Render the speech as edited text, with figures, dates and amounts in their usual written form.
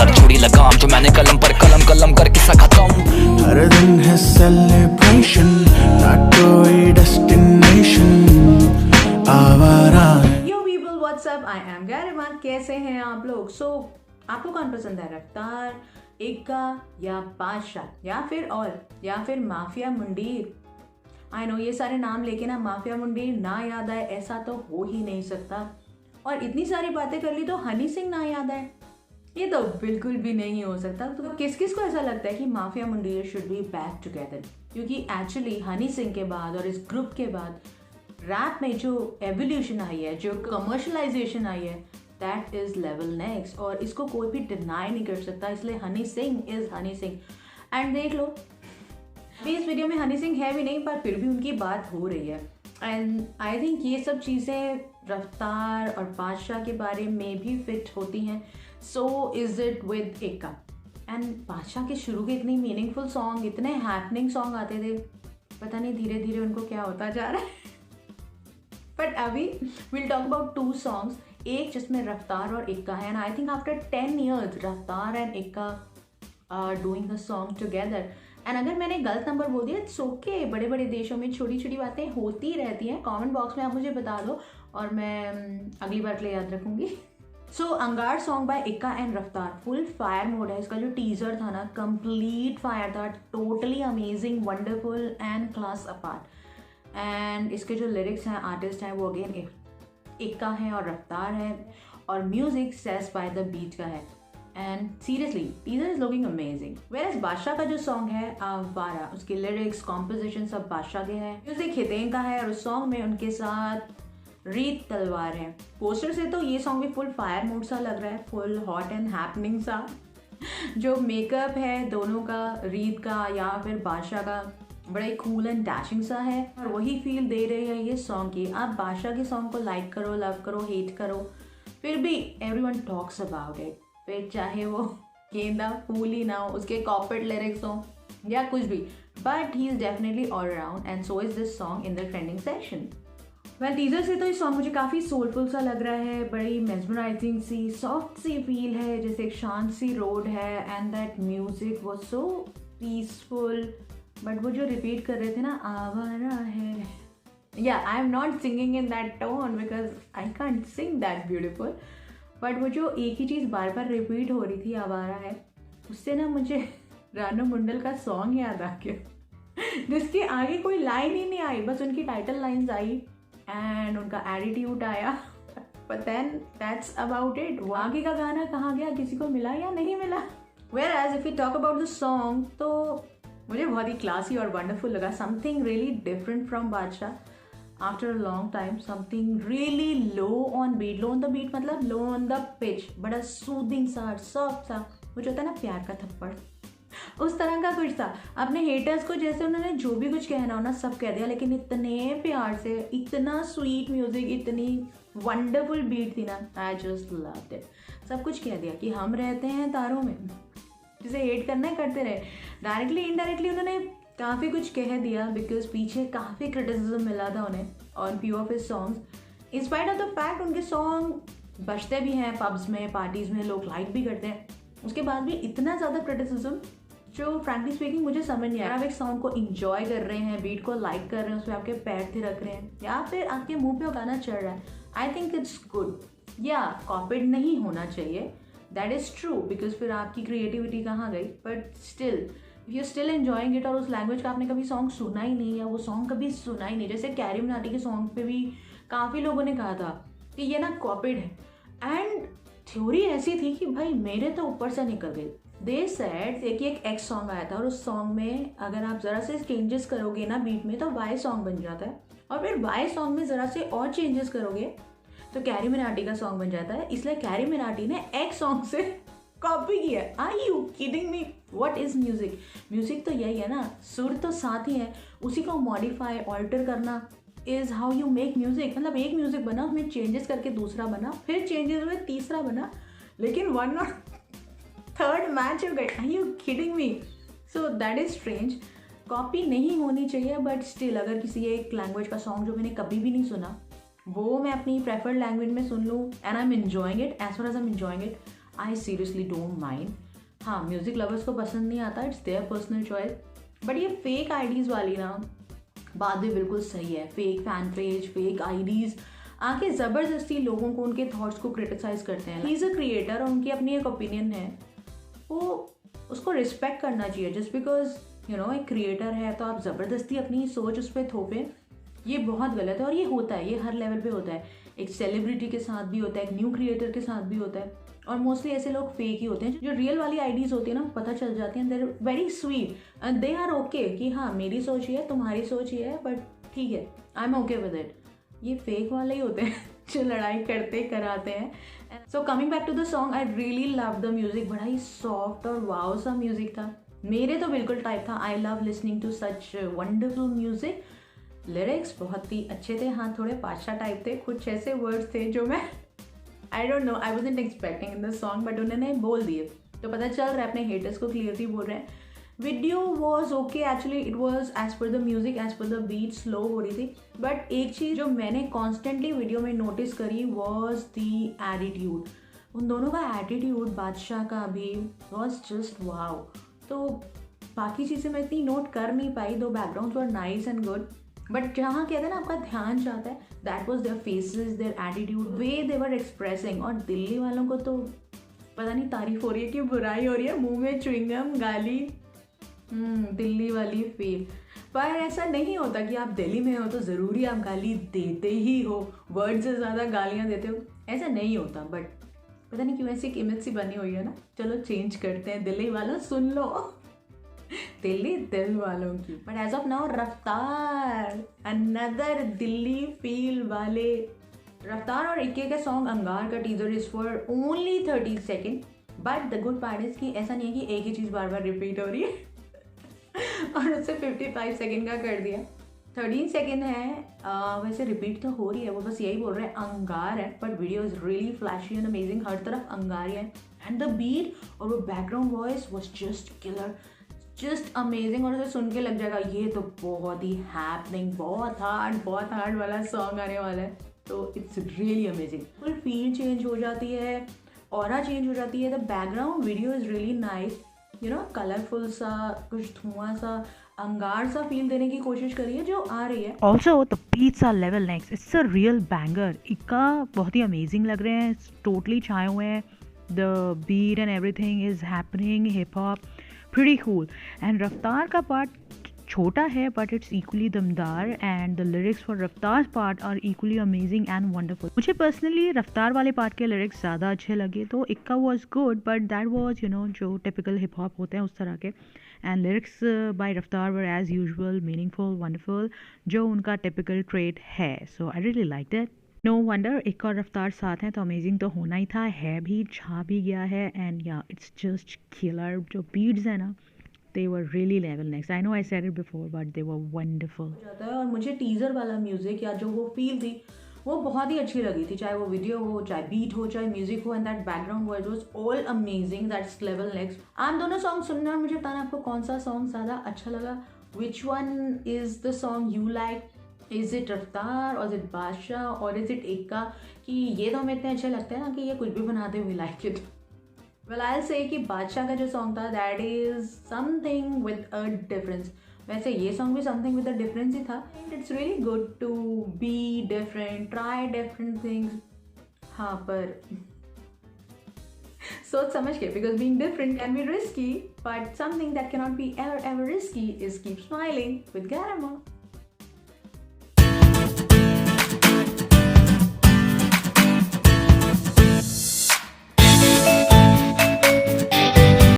अंदर जुड़ी लगाम जो मैंने कलम पर कलम कलम कर किस्सा खत्म। हर दिन है सेलिब्रेशन, ना कोई डेस्टिनेशन, आवारा है। यो पीपल व्हाट्सअप, आई एम गरिमा। कैसे हैं आप लोग? आपको कौन पसंद है, रफ्तार, एक्का या बादशाह या फिर माफिया मुंडीर? आई नो ये सारे नाम लेके ना माफिया मुंडीर ना याद आए ऐसा तो हो ही नहीं सकता, और इतनी सारी बातें कर ली तो हनी सिंह ना याद आए ये तो बिल्कुल भी नहीं हो सकता। तो किस किस को ऐसा लगता है कि Mafia Mundeer should be back together? क्योंकि एक्चुअली हनी सिंह के बाद और इस ग्रुप के बाद रैप में जो एवोल्यूशन आई है, जो कमर्शलाइजेशन आई है, दैट इज लेवल नेक्स्ट, और इसको कोई भी डिनाई नहीं कर सकता। इसलिए हनी सिंह इज हनी सिंह। एंड देख लो, अभी इस वीडियो में हनी सिंह है भी नहीं, पर फिर भी उनकी बात हो रही है। एंड आई थिंक ये सब चीज़ें रफ्तार और बादशाह के बारे में भी फिट होती हैं। So is it with Ekka. And बादशाह के शुरू के इतने मीनिंगफुल सॉन्ग, इतने हैपनिंग सॉन्ग आते थे, पता नहीं धीरे धीरे उनको क्या होता जा रहा है। बट अभी विल टॉक अबाउट 2 सॉन्ग्स, एक जिसमें रफ्तार और एक्का है। And I think after 10 years Raftaar and Ikka are doing the song together. And अगर मैंने गलत नंबर बोल दिया इट्स ओके, बड़े बड़े देशों में छोटी छोटी बातें होती रहती हैं। कमेंट बॉक्स में आप मुझे बता दो और मैं अगली बार के लिए याद रखूंगी। सो अंगार सॉन्ग बाय एक्का एंड रफ्तार फुल फायर मोड है। इसका जो टीजर था ना, कंप्लीट फायर था, totally amazing, wonderful and class apart. And इसके जो लिरिक्स हैं, आर्टिस्ट हैं, वो अगेन एक्का है और रफ्तार है, और music Sez by the beat का है। And seriously teaser is looking amazing. Where Badshah का जो सॉन्ग है आवारा, उसके लिरिक्स कॉम्पोजिशन सब बादशाह के हैं, म्यूजिक हितेन का है, और उस सॉन्ग में उनके साथ रीत तलवार है। पोस्टर से तो ये सॉन्ग भी फुल फायर मूड सा लग रहा है, फुल हॉट एंड हैपनिंग सा। जो मेकअप है दोनों का, रीत का या फिर बादशाह का, बड़ा ही कूल एंड डैशिंग सा है, और वही फील दे रहे हैं ये सॉन्ग की। आप बादशाह के सॉन्ग को लाइक करो, लव करो, हेट करो, फिर भी एवरीवन टॉक्स अबाउट इट। फिर चाहे वो गेंदा फूल ही ना हो, उसके कॉर्पोरेट लिरिक्स हो या कुछ भी, but he is definitely all around, and so is this song in the trending section. Well teaser से तो ये सॉन्ग मुझे काफ़ी सोलफुल सा लग रहा है, बड़ी मेस्मराइजिंग सी, सॉफ्ट सी फील है, जैसे एक शांत सी रोड है। And that music was so peaceful. But वो जो रिपीट कर रहे थे ना, आवारा है, या I am not singing in that tone because I can't Singh that beautiful, but वो जो एक ही चीज़ बार बार रिपीट हो रही थी, आवारा है, उससे ना मुझे रानू मंडल का सॉन्ग याद आ गया, जिसके आगे कोई लाइन ही नहीं आई, बस उनकी टाइटल लाइन्स आई एंड उनका एटीट्यूड आया, but then that's about it. वो आगे का गाना कहाँ गया, किसी को मिला या नहीं मिला? Whereas if you talk about the song, तो मुझे बहुत ही क्लासी और वंडरफुल लगा। Something really different from Badshah after a long time, something really low on beat, low on the beat मतलब लो ऑन द पिच, बड़ा soothing सा, soft सा, वो जो होता है ना प्यार का थप्पड़, उस तरह का कुछ था। अपने हेटर्स को जैसे उन्होंने जो भी कुछ कहना हो ना सब कह दिया, लेकिन इतने प्यार से, इतना स्वीट म्यूजिक, इतनी वंडरफुल बीट थी ना, आई जस्ट लव्ड इट। सब कुछ कह दिया कि हम रहते हैं तारों में, जिसे हेट करना है करते रहे। डायरेक्टली इनडायरेक्टली उन्होंने काफ़ी कुछ कह दिया, बिकॉज पीछे काफ़ी क्रिटिसिज्म मिला था उन्हें on few of his songs. In spite of the fact उनके सॉन्ग बजते भी हैं पब्स में, पार्टीज में, लोग लाइक भी करते हैं, उसके बाद भी इतना ज़्यादा क्रिटिसिज्म जो फ्रैंकली स्पीकिंग मुझे समझ नहीं आया। आप एक सॉन्ग को इंजॉय कर रहे हैं, बीट को लाइक कर रहे हैं, उसमें आपके पैर थिरक रहे हैं, या फिर आपके मुंह पे वो गाना चढ़ रहा है, आई थिंक इट्स गुड। या कॉपीड नहीं होना चाहिए, दैट इज़ ट्रू, बिकॉज फिर आपकी क्रिएटिविटी कहाँ गई? But still if you still enjoying it, और उस लैंग्वेज का आपने कभी सॉन्ग सुना ही नहीं या वो सॉन्ग कभी सुना ही नहीं, जैसे कैरी मिनाटी के सॉन्ग पे भी काफ़ी लोगों ने कहा था कि ये ना कॉपीड है, एंड थ्योरी ऐसी थी कि भाई मेरे तो ऊपर से निकल गई। दे सेड एक एक्स सॉन्ग आया था, और उस सॉन्ग में अगर आप ज़रा से चेंजेस करोगे ना बीट में तो वाई सॉन्ग बन जाता है, और फिर वाई सॉन्ग में ज़रा से और चेंजेस करोगे तो कैरी मिनाटी का सॉन्ग बन जाता है। इसलिए कैरी मिनाटी ने एक्स सॉन्ग से कॉपी किया। Are you kidding me? What is music? Music तो यही है ना, सुर तो साथ ही है, उसी को मॉडिफाई ऑल्टर करना is how you make music. मतलब एक म्यूजिक बना, उसमें चेंजेस करके दूसरा बना, फिर चेंजेस हुए तीसरा बना, लेकिन वन और थर्ड मैच हो गए। Are you kidding me? So that is strange. Copy नहीं होनी चाहिए, बट स्टिल अगर किसी एक लैंग्वेज का सॉन्ग जो मैंने कभी भी नहीं सुना वो मैं अपनी प्रेफर्ड लैंग्वेज में सुन लूँ and I am enjoying it, as far as I am enjoying it, I seriously don't mind. हाँ, म्यूज़िक लवर्स को पसंद नहीं आता, it's their personal choice, but ये फेक आईडीज़ वाली ना बात भी बिल्कुल सही है। Fake fan page, fake IDs आके ज़बरदस्ती लोगों को उनके थॉट्स को क्रिटिसाइज करते हैं। ही इज़ अ क्रिएटर और उनकी अपनी एक ओपिनियन है, वो उसको रिस्पेक्ट करना चाहिए। जस्ट बिकॉज एक क्रिएटर है तो आप ज़बरदस्ती अपनी सोच उस पर थोपें, ये बहुत गलत है। और ये होता है, ये हर लेवल पे होता है। एक सेलिब्रिटी के साथ भी होता है, एक न्यू क्रिएटर के साथ भी होता है, और मोस्टली ऐसे लोग फेक ही होते हैं। जो रियल वाली आईडीज़ होती है ना, पता चल जाती हैं, they are very sweet and they are okay कि हाँ मेरी सोच ही है, तुम्हारी सोच ही है, बट ठीक है, I am okay with it. ये फेक वाले ही होते हैं जो लड़ाई करते कराते हैं। So coming back to the song, I really love the music. बड़ा ही सॉफ्ट और वाव सा म्यूजिक था, मेरे तो बिल्कुल टाइप था। I love listening to such wonderful music. Lyrics बहुत ही अच्छे थे, हाँ थोड़े पाशा टाइप थे, कुछ ऐसे वर्ड्स थे जो मैं I don't know, I wasn't expecting in the song, but उन्होंने बोल दिए तो पता चल रहा है अपने हेटर्स को क्लियरली बोल रहे हैं। Video was okay, actually it was as per the music, as per the beat slow हो रही थी। बट एक चीज़ जो मैंने कॉन्स्टेंटली वीडियो में नोटिस करी वॉज दी एटीट्यूड। उन दोनों का एटीट्यूड, बादशाह का भी, वॉज जस्ट वाव। तो बाकी चीज़ें मैं इतनी नोट कर नहीं पाई, दो backgrounds were nice and good, but जहाँ कहते हैं ना आपका ध्यान जाता है, that was their faces, their attitude, way they were expressing. और दिल्ली वालों को तो पता नहीं तारीफ हो रही है कि बुराई हो रही है, मुंह में च्युइंगम, गाली, दिल्ली वाली फील। पर ऐसा नहीं होता कि आप दिल्ली में हो तो ज़रूरी आप गाली देते ही हो, वर्ड से ज़्यादा गालियाँ देते हो, ऐसा नहीं होता। बट पता नहीं क्यों ऐसी एक इमेज सी बनी हुई है ना, चलो चेंज करते हैं। दिल्ली वालों सुन लो, दिल्ली दिल वालों की। बट एज ऑफ नाउ रफ्तार, अनदर दिल्ली फील वाले। रफ्तार और इक्के के सॉन्ग अंगार का teaser is for only 30 second, but the good part is कि ऐसा नहीं है कि एक ही चीज़ बार बार रिपीट हो रही है और उससे 55 सेकेंड का कर दिया। 13 सेकेंड है, वैसे रिपीट तो हो रही है, वो बस यही बोल रहे हैं अंगार है, but video is really flashy and amazing, हर तरफ अंगार है। एंड द बीट और वो background voice was just killer, just amazing. और उसे सुन के लग जाएगा ये तो बहुत ही हैपनिंग, बहुत हार्ड वाला सॉन्ग आने वाला है। तो it's really amazing, full feel change हो जाती है, ऑरा चेंज हो जाती है। The background video is really nice, colourful सा, कुछ धुआं सा, अंगार सा फील देने की कोशिश करी है जो आ रही है। Also the beats are level next, it's a real banger। इक्का बहुत ही अमेजिंग लग रहे हैं, टोटली छाए हुए हैं, the beat and everything is happening, hip hop, pretty cool। and रफ्तार का पार्ट छोटा है but it's equally दमदार, and the lyrics for रफ्तार part are equally amazing and wonderful। मुझे पर्सनली रफ्तार वाले पार्ट के लिरिक्स ज़्यादा अच्छे लगे, तो इक्का was good but that was जो typical hip hop होते हैं उस तरह के। and lyrics by रफ्तार were as usual, meaningful, wonderful, जो उनका typical trait है। so I really liked it। no wonder इक्का और रफ्तार साथ हैं तो अमेजिंग तो होना ही था, है भी, छा भी गया है। and yeah, it's just killer। जो beats है ना, they were really level next। I know I said it before but they were wonderful। जाता है। और मुझे टीजर वाला म्यूजिक या जो वो फील थी वो बहुत ही अच्छी लगी थी, चाहे वो वीडियो हो, चाहे बीट हो, चाहे म्यूजिक हो, and that background voice was all amazing, that's level next. आप दोनों सॉन्ग सुनना और मुझे बताना आपको कौन सा सॉन्ग ज़्यादा अच्छा लगा। Which one is the song you like, is it रफ्तार और इज़ इट बादशाह और इज़ इट इक्का, कि ये तो हमें इतने अच्छे लगते हैं ना कि ये कुछ भी बनाते हुए like it. Well I will say कि बादशाह का जो सॉन्ग था that is something with a difference. वैसे ये सॉन्ग भी समथिंग विद अ डिफरेंस ही था। It's really good to be different, try different things. हाँ, पर सोच समझ के, because being different can be risky, but something that can not be ever risky is keep smiling with Garima।